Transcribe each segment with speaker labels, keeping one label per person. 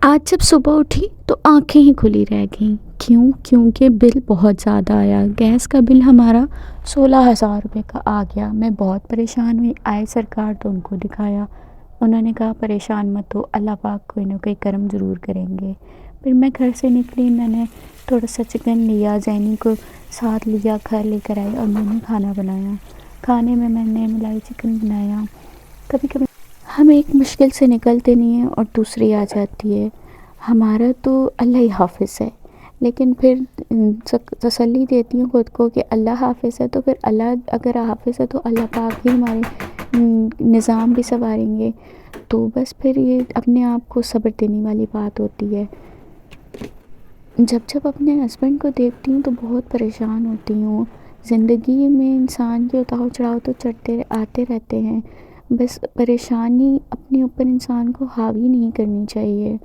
Speaker 1: आज जब सुबह उठी तो आंखें ही खुली रह गईं। क्यों? क्योंकि बिल बहुत ज़्यादा आया। गैस का बिल हमारा 16,000 रुपये का आ गया। मैं बहुत परेशान हुई। आए सरकार तो उनको दिखाया, उन्होंने कहा परेशान मत हो, अल्लाह पाक कोई ना कोई करम ज़रूर करेंगे। फिर मैं घर से निकली, मैंने थोड़ा सा चिकन लिया, जैनी को साथ लिया, घर लेकर आई और मैंने खाना बनाया। खाने में मैंने मलाई चिकन बनाया। कभी कभी हम एक मुश्किल से निकलते नहीं हैं और दूसरी आ जाती है। हमारा तो अल्लाह ही हाफ़िज़ है, लेकिन फिर तसल्ली देती हूँ खुद को कि अल्लाह हाफ़िज़ है, तो फिर अल्लाह अगर हाफ़िज़ है तो अल्लाह पाक ही हमारे निज़ाम भी संवारेंगे। तो बस फिर ये अपने आप को सब्र देने वाली बात होती है। जब जब अपने हस्बैंड को देखती हूँ तो बहुत परेशान होती हूँ। ज़िंदगी में इंसान के उतार चढ़ाव तो चढ़ते आते रहते हैं, बस परेशानी अपने ऊपर इंसान को हावी नहीं करनी चाहिए।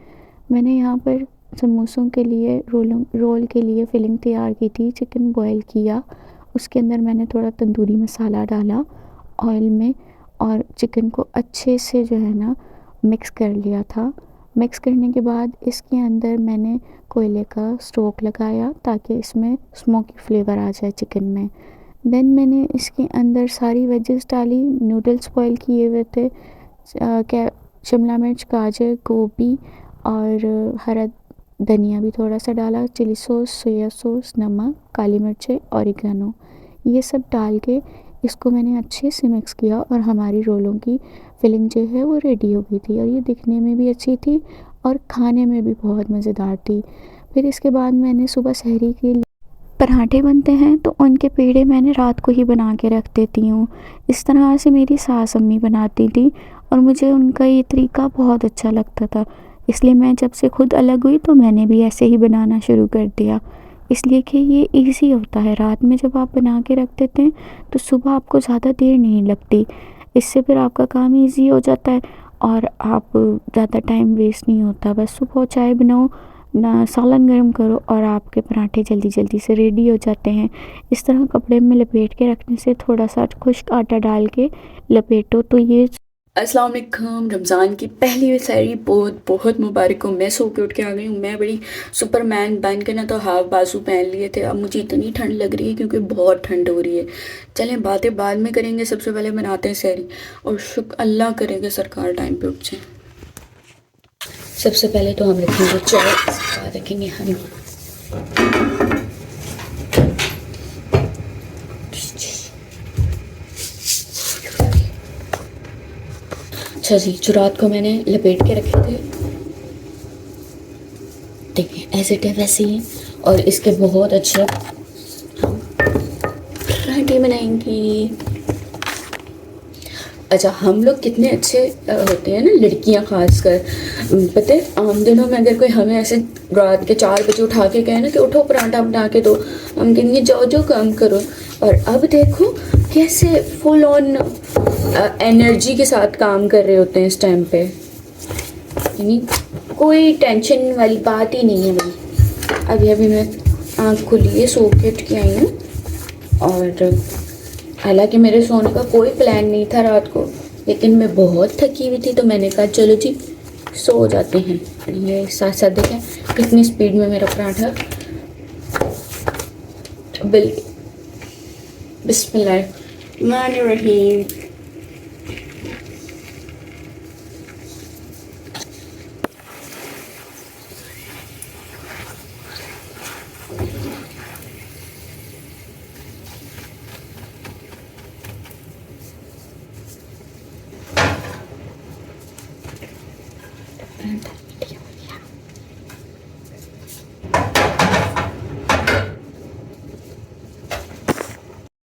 Speaker 1: मैंने यहाँ पर समोसों के लिए रोल के लिए फ़िलिंग तैयार की थी। चिकन बॉयल किया, उसके अंदर मैंने थोड़ा तंदूरी मसाला डाला ऑयल में और चिकन को अच्छे से जो है ना मिक्स कर लिया था। मिक्स करने के बाद इसके अंदर मैंने कोयले का स्टोव लगाया ताकि इसमें स्मोकी फ्लेवर आ जाए चिकन में। देन मैंने इसके अंदर सारी वेजेस डाली, नूडल्स बॉयल किए हुए थे, क्या शिमला मिर्च, गाजर, गोभी और हरा धनिया भी थोड़ा सा डाला, चिली सॉस, सोया सॉस, नमक, काली मिर्चें, ऑरिगेनो, ये सब डाल के इसको मैंने अच्छे से मिक्स किया और हमारी रोलों की फिलिंग जो है वो रेडी हो गई थी और ये दिखने में भी अच्छी थी और खाने में भी बहुत मज़ेदार थी। फिर इसके बाद मैंने सुबह सहरी के लिए पराठे बनते हैं तो उनके पेड़े मैंने रात को ही बना के रख देती हूँ। इस तरह से मेरी सास अम्मी बनाती थी और मुझे उनका ये तरीका बहुत अच्छा लगता था, इसलिए मैं जब से खुद अलग हुई तो मैंने भी ऐसे ही बनाना शुरू कर दिया। इसलिए कि ये इजी होता है, रात में जब आप बना के रख देते हैं तो सुबह आपको ज़्यादा देर नहीं लगती। इससे फिर आपका काम इजी हो जाता है और आप ज़्यादा टाइम वेस्ट नहीं होता। बस सुबह चाय बनाओ, ना सालन गर्म करो और आपके पराठे जल्दी जल्दी से रेडी हो जाते हैं। इस तरह कपड़े में लपेट के रखने से थोड़ा सा खुश्क आटा डाल के लपेटो तो ये।
Speaker 2: अस्सलाम वालेकुम। रमज़ान की पहली सहरी बहुत बहुत मुबारक हो। मैं सो के उठ के आ गई हूँ। मैं बड़ी सुपरमैन बन के ना तो हाफ बाजू पहन लिए थे। अब मुझे इतनी ठंड लग रही है क्योंकि बहुत ठंड हो रही है। चलें बातें बाद में करेंगे, सबसे पहले बनाते हैं सहरी और शुक्र अल्लाह करेंगे सरकार टाइम पे उठ जाए। सबसे पहले तो हम रखेंगे चाय, इसके बाद रखेंगे हनी। अच्छा जी, जो रात को मैंने लपेट के रखे थे देखिए ऐसे थे वैसे ही, और इसके बहुत अच्छे हम पराठे बनाएंगे। अच्छा, हम लोग कितने अच्छे होते हैं ना, लड़कियां खासकर। पता है आम दिनों में अगर कोई हमें ऐसे रात के 4 बजे उठा के कहे ना कि उठो पराठा बना के दो, हम कहेंगे जाओ जाओ काम करो। और अब देखो कैसे फुल ऑन एनर्जी के साथ काम कर रहे होते हैं इस टाइम पे, यानी कोई टेंशन वाली बात ही नहीं है भाई। अभी अभी मैं आँख खुली है, सो के उठ के आई हूँ और हालांकि मेरे सोने का कोई प्लान नहीं था रात को, लेकिन मैं बहुत थकी हुई थी तो मैंने कहा चलो जी सो जाते हैं। ये साथ साथ देखें कितनी स्पीड में मेरा पराठा बिस्मिल्लाहिर्रहमानिर्रहीम।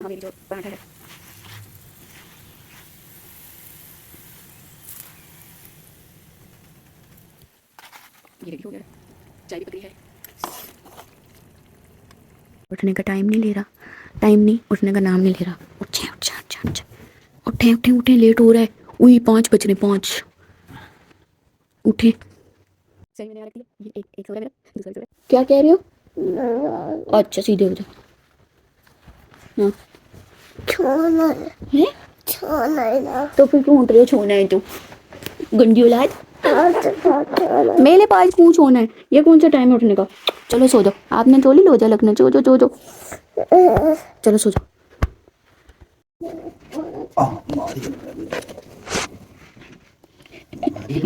Speaker 2: मेरी जो पराठा है ये रेडी हो गया, चाय भी पकड़ी है। उठने का टाइम नहीं ले रहा, टाइम नहीं उठने का नाम नहीं ले रहा। उठे उठे उठे उठे उठे उठे उठे, लेट हो रहा है। वही 5 बज रहे, 5 उठे। सही मैंने रख लिया, ये एक सो रहा है मेरा, दूसरा सो रहा है। क्या कह रहे हो? अच्छा सीधे हो जाओ। हाँ छोना है, छोना है ना तो फिर क्यों उठ रहे हो? छोना है तो गंदी औलाद।
Speaker 1: मेरे पास पूछ होना है, ये कौन सा टाइम है उठने का? चलो सो जाओ, आपने थोड़ी लोजा लगना, सो जाओ सो जाओ, चलो सो जाओ।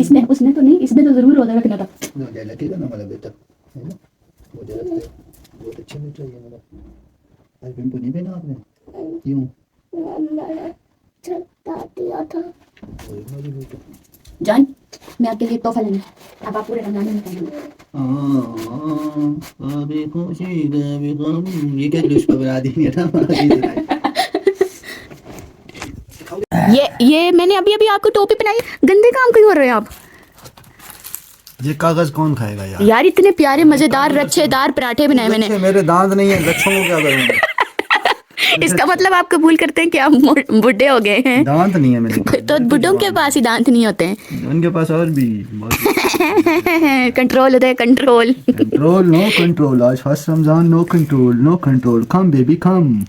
Speaker 1: इसने उसने तो नहीं, इसने तो जरूर रोजा रखना था।
Speaker 3: लगेगा ना मेरा बेटा, है ना? मुझे लगता है बहुत अच्छा बेटा ये मेरा। आज पिंपल नहीं पहना आपने? क्यों? कोई बात नहीं बेटा।
Speaker 1: जान, मैं आपके लिए तोहफा लेंगे, अब आप पूरे रमजान में पहनेंगे।
Speaker 3: अभी खुशी कभी गम, ये क्या जुलूस पर बना दी है ना।
Speaker 1: ये मैंने अभी अभी आपको टोपी पहनाई, गंदे काम क्यों कर रहे हैं आप?
Speaker 3: ये कागज कौन खाएगा यार?
Speaker 1: यार इतने प्यारे मजेदार रच्छेदार पराठे बनाए मैंने।
Speaker 3: मेरे दांत नहीं है, लच्छों को क्या करूंगा?
Speaker 1: इसका मतलब आप कबूल करते हैं कि आप बुढ़े हो गए हैं?
Speaker 3: दांत नहीं है मेरे।
Speaker 1: तो बुढ़ों के पास ही दांत नहीं होते हैं।
Speaker 3: उनके पास और भी
Speaker 1: कंट्रोल होता है, कंट्रोल।
Speaker 3: कंट्रोल नो कंट्रोल, आज first Ramzan, no control no control, come baby come.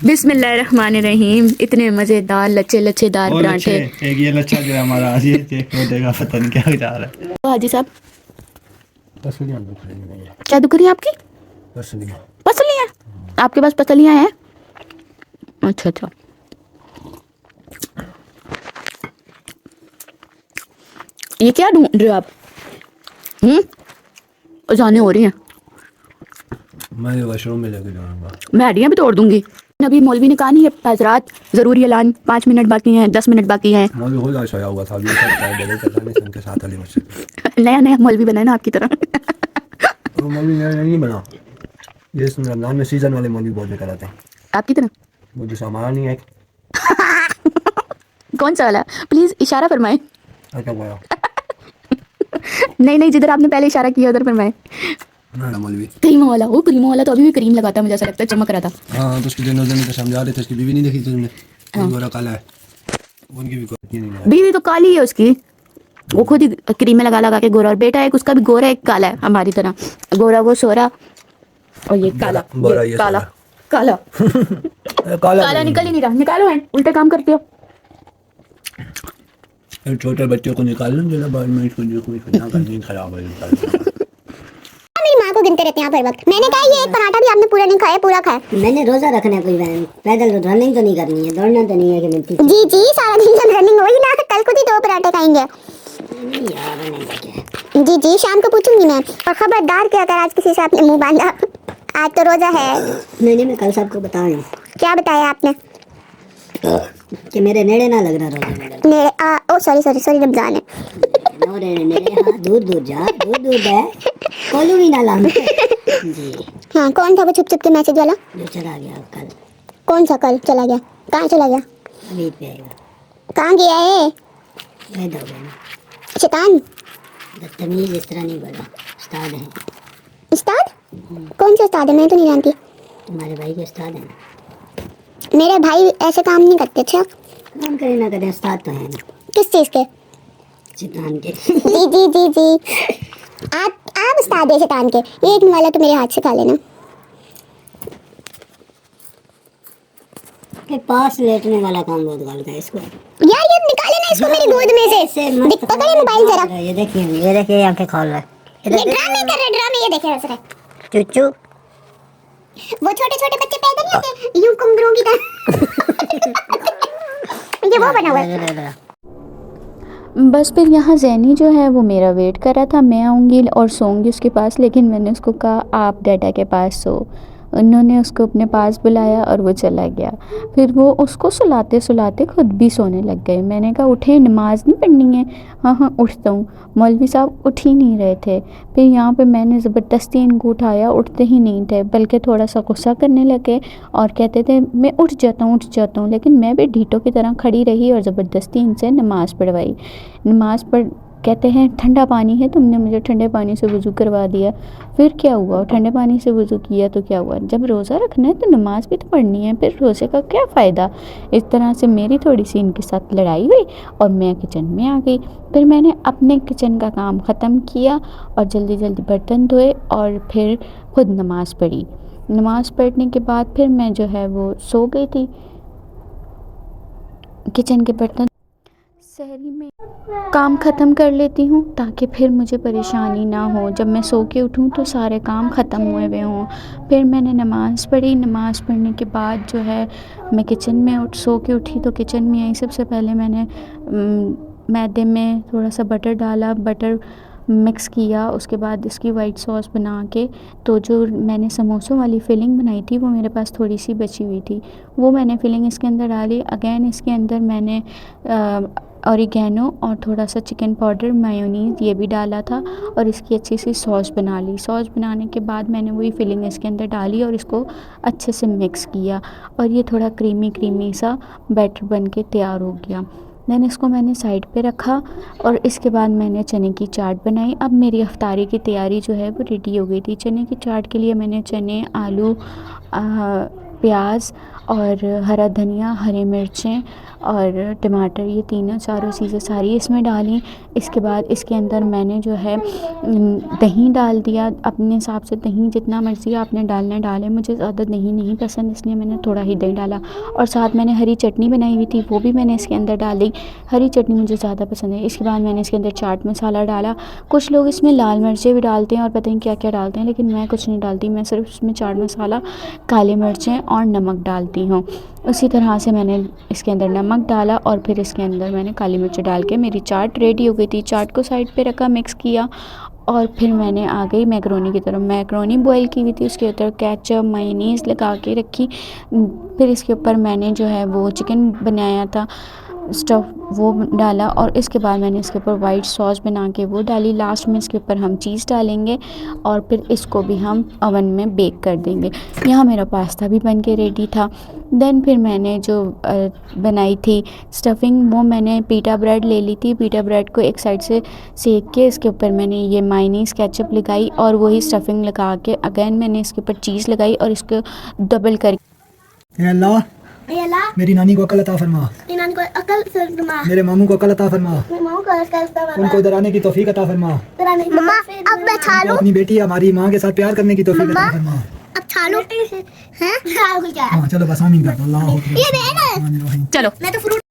Speaker 1: बिस्मिल्लाहिर्रहमानिर्रहीम। इतने मजेदार लच्छेदार पराठे।
Speaker 3: एक ये लच्छा जो है हमारा आज ये चेक हो देगा, पता नहीं क्या जा रहा है।
Speaker 1: तो हाजी साहब
Speaker 3: पसलियां दुख रही हैं।
Speaker 1: क्या दुख रही है आपकी?
Speaker 3: पसलियां।
Speaker 1: पसलियाँ? आपके पास पसलियाँ हैं? अच्छा अच्छा। ये क्या ढूंढ रहे हो आप? अजानें हो रही हैं,
Speaker 3: मैं वॉशरूम में लेके जाऊंगा।
Speaker 1: मैं हड्डियाँ भी तोड़ दूंगी। अभी मौलवी ने कहा नहीं है हजरात जरूरी ऐलान, 5 मिनट बाकी हैं, 10 मिनट बाकी हैं।
Speaker 3: मौलवी खुद आज सोया हुआ था, अभी उनके साथ अली मस्जिद।
Speaker 1: नया नया मौलवी बना है ना आपकी तरह।
Speaker 3: वो मौलवी नया नहीं बना, ये रमजान में सीजन वाले मौलवी बहुत बेकार आते हैं
Speaker 1: आपकी तरह।
Speaker 3: वो जैसा हमारा नहीं है।
Speaker 1: कौन सा वाला? प्लीज इशारा फरमाएं।
Speaker 3: क्या बोला?
Speaker 1: नहीं नहीं, जिधर आपने पहले इशारा किया उधर फरमाएं।
Speaker 3: हमारा मौलवी
Speaker 1: क्रीम वाला, वो क्रीम वाला तो अभी भी क्रीम लगाता है, मुझे ऐसा लगता है चमक रहा था।
Speaker 3: हाँ, तो उसके दिन तो समझा रहे थे, उसकी बीवी नहीं देखी तुमने?
Speaker 1: हाँ।
Speaker 3: गोरा काला है, उनकी भी कोई नहीं है।
Speaker 1: बीवी तो काली है उसकी, वो खुद ही क्रीम में लगा लगा के गोरा, और बेटा एक उसका भी गोरा एक काला है हमारी तरह। गोरा वो सोरा और ये काला, ये काला काला काला निकल ही नहीं रहा। निकालो है, उल्टे काम करते हो।
Speaker 3: छोटे बच्चों को निकाल लो जरा बाद में, इसको जो कोई ना करनी खराब है।
Speaker 4: मेरी माँ को गिनते रहते हैं आप हर वक्त। मैंने कहा ये एक पराठा भी आपने पूरा नहीं खाया, पूरा खाया।
Speaker 5: मैंने रोजा रखना है, कोई बहन पैदल रनिंग तो नहीं करनी है, दौड़ना तो नहीं है कि मिलती।
Speaker 4: जी जी, सारा दिन जब रनिंग होगी ना, कल खुद ही 2 पराठे खाएंगे।
Speaker 5: नहीं यार, नहीं तो क्या।
Speaker 4: जी जी, शाम को पूछूंगी मैं। और खबरदार कि अगर आज किसी से आपने मुंह बांधा, आज तो रोजा है।
Speaker 5: नहीं, मैं कल सबको बताऊंगी।
Speaker 4: क्या बताया आपने?
Speaker 5: कि मेरे नेड़े ना लगना रोजा।
Speaker 4: ओ सॉरी, रमजान है।
Speaker 5: नेड़े हाँ, दूर जा, दूर है, कोलू भी ना लाऊं। जी
Speaker 4: हाँ, कौन था वो छुप छुप के मैसेज वाला?
Speaker 5: जो चला गया कल।
Speaker 4: कौन सा कल चला गया? कहाँ चला गया?
Speaker 5: अभी पे आएगा।
Speaker 4: कहाँ गया है?
Speaker 5: ये दो बहन
Speaker 4: शैतान।
Speaker 5: बदतमीज इस तरह नहीं बोला, उस्ताद हैं।
Speaker 4: उस्ताद? कौन सा उस्ताद है? मैं तो नहीं जानती।
Speaker 5: तुम्हारे भाई के उस्ताद हैं।
Speaker 4: मेरे भाई ऐसे काम नहीं करते। अच्छा,
Speaker 5: काम करे ना करे, उस्ताद तो हैं ना।
Speaker 4: किस चीज़ के?
Speaker 5: शैतान के।
Speaker 4: जी जी जी जी, आप उस्ताद है शैतान के। एक वाला तो मेरे हाथ से खा लेना।
Speaker 5: के पास लेटने वाला काम बहुत गलत है इसको।
Speaker 4: यार ये निकाले ना इसको मेरी गोद में से। पकड़े मोबाइल जरा।
Speaker 5: ये देखिए आंखें खोल रहा है।
Speaker 4: ये ड्रामे कर रहे, ड्रामे। ये देखे हंस रहे।
Speaker 5: चुच्चू
Speaker 4: वो छोटे छोटे बच्चे पैदा नहीं होते यूं कुंगरों की तरह। ये वो बना हुआ है।
Speaker 1: बस फिर यहाँ जैनी जो है वो मेरा वेट कर रहा था, मैं आऊँगी और सोऊंगी उसके पास, लेकिन मैंने उसको कहा आप डैडा के पास सो। उन्होंने उसको अपने पास बुलाया और वो चला गया। फिर वो उसको सुलाते सुलाते खुद भी सोने लग गए। मैंने कहा उठे, नमाज़ नहीं पढ़नी है? हाँ उठता हूँ। मौलवी साहब उठ ही नहीं रहे थे। फिर यहाँ पे मैंने ज़बरदस्ती इनको उठाया, उठते ही नहीं थे, बल्कि थोड़ा सा गुस्सा करने लगे और कहते थे मैं उठ जाता हूँ। लेकिन मैं भी ढीठों की तरह खड़ी रही और ज़बरदस्ती इनसे नमाज़ पढ़वाई। नमाज़ पढ़ कहते हैं ठंडा पानी है, तुमने मुझे ठंडे पानी से वज़ू करवा दिया। फिर क्या हुआ? ठंडे पानी से वज़ू किया तो क्या हुआ? जब रोज़ा रखना है तो नमाज़ भी तो पढ़नी है, फिर रोज़े का क्या फ़ायदा? इस तरह से मेरी थोड़ी सी इनके साथ लड़ाई हुई और मैं किचन में आ गई। फिर मैंने अपने किचन का काम ख़त्म किया और जल्दी जल्दी बर्तन धोए और फिर खुद नमाज़ पढ़ी। नमाज़ पढ़ने के बाद फिर मैं जो है वो सो गई थी। किचन के बर्तन सहरी में काम ख़त्म कर लेती हूँ ताकि फिर मुझे परेशानी ना हो। जब मैं सो के उठूँ तो सारे काम ख़त्म हुए हुए हों। फिर मैंने नमाज़ पढ़ी। नमाज़ पढ़ने के बाद जो है मैं किचन में सो के उठी तो किचन में आई। सबसे पहले मैंने मैदे में थोड़ा सा बटर डाला, बटर मिक्स किया। उसके बाद इसकी वाइट सॉस बना के, तो जो मैंने समोसों वाली फिलिंग बनाई थी वो मेरे पास थोड़ी सी बची हुई थी, वो मैंने फिलिंग इसके अंदर डाली। अगेन इसके अंदर मैंने ऑरिगेनो और थोड़ा सा चिकन पाउडर, मायोनीज़ ये भी डाला था और इसकी अच्छी सी सॉस बना ली। सॉस बनाने के बाद मैंने वही फिलिंग इसके अंदर डाली और इसको अच्छे से मिक्स किया और ये थोड़ा क्रीमी क्रीमी सा बैटर बन के तैयार हो गया। देन इसको मैंने साइड पे रखा और इसके बाद मैंने चने की चाट बनाई। अब मेरी इफ्तारी की तैयारी जो है वो रेडी हो गई थी। चने की चाट के लिए मैंने चने, आलू, प्याज और हरा धनिया, हरी मिर्चें और टमाटर, ये तीनों चारों चीज़ें सारी इसमें डाली। इसके बाद इसके अंदर मैंने जो है दही डाल दिया। अपने हिसाब से दही जितना मर्ज़ी आपने डालना डालें। मुझे ज़्यादा दही नहीं पसंद, इसलिए मैंने थोड़ा ही दही डाला। और साथ मैंने हरी चटनी बनाई हुई थी, वो भी मैंने इसके अंदर डाल दी। हरी चटनी मुझे ज़्यादा पसंद है। इसके बाद मैंने इसके अंदर चाट मसाला डाला। कुछ लोग इसमें लाल मिर्चें भी डालते हैं और पता नहीं क्या क्या डालते हैं, लेकिन मैं कुछ नहीं डालती। मैं सिर्फ इसमें चाट मसाला, काली मिर्चें और नमक डालती हूँ। उसी तरह से मैंने इसके अंदर नमक डाला और फिर इसके अंदर मैंने काली मिर्च डाल के मेरी चाट रेडी हो गई थी। चाट को साइड पे रखा, मिक्स किया और फिर मैंने आ गई मैकरोनी की तरफ। मैकरोनी बॉईल की हुई थी, उसके ऊपर केचप, मायोनीज़ लगा के रखी। फिर इसके ऊपर मैंने जो है वो चिकन बनाया था स्टफ़, वो डाला और इसके बाद मैंने इसके ऊपर वाइट सॉस बना के वो डाली। लास्ट में इसके ऊपर हम चीज़ डालेंगे और फिर इसको भी हम ओवन में बेक कर देंगे। यहाँ मेरा पास्ता भी बन के रेडी था। देन फिर मैंने जो बनाई थी स्टफ़िंग, वो मैंने पीटा ब्रेड ले ली थी। पीटा ब्रेड को एक साइड से सेक के इसके ऊपर मैंने ये मायोनीज़, केचप लगाई और वही स्टफ़िंग लगा के अगेन मैंने इसके ऊपर चीज़ लगाई और इसको डबल कर।
Speaker 3: या अल्लाह,
Speaker 4: अल्लाह
Speaker 3: मेरी नानी को अकल अता फरमा,
Speaker 4: इन्हां को अकल फरमा,
Speaker 3: मेरे मामू को अकल अता फरमा,
Speaker 4: मामू को अकल फरमा,
Speaker 3: उनको इधर आने की तौफीक अता फरमा,
Speaker 4: मम्मा अब मैं छा लूं,
Speaker 3: अपनी बेटी हमारी माँ के साथ प्यार करने की तौफीक अता फरमा।
Speaker 4: अब छा लूं हैं?
Speaker 3: हाँ चलो बस आमीन कर दो। अल्लाह
Speaker 4: ये बहन है,
Speaker 1: चलो
Speaker 4: मैं तो फ्रूट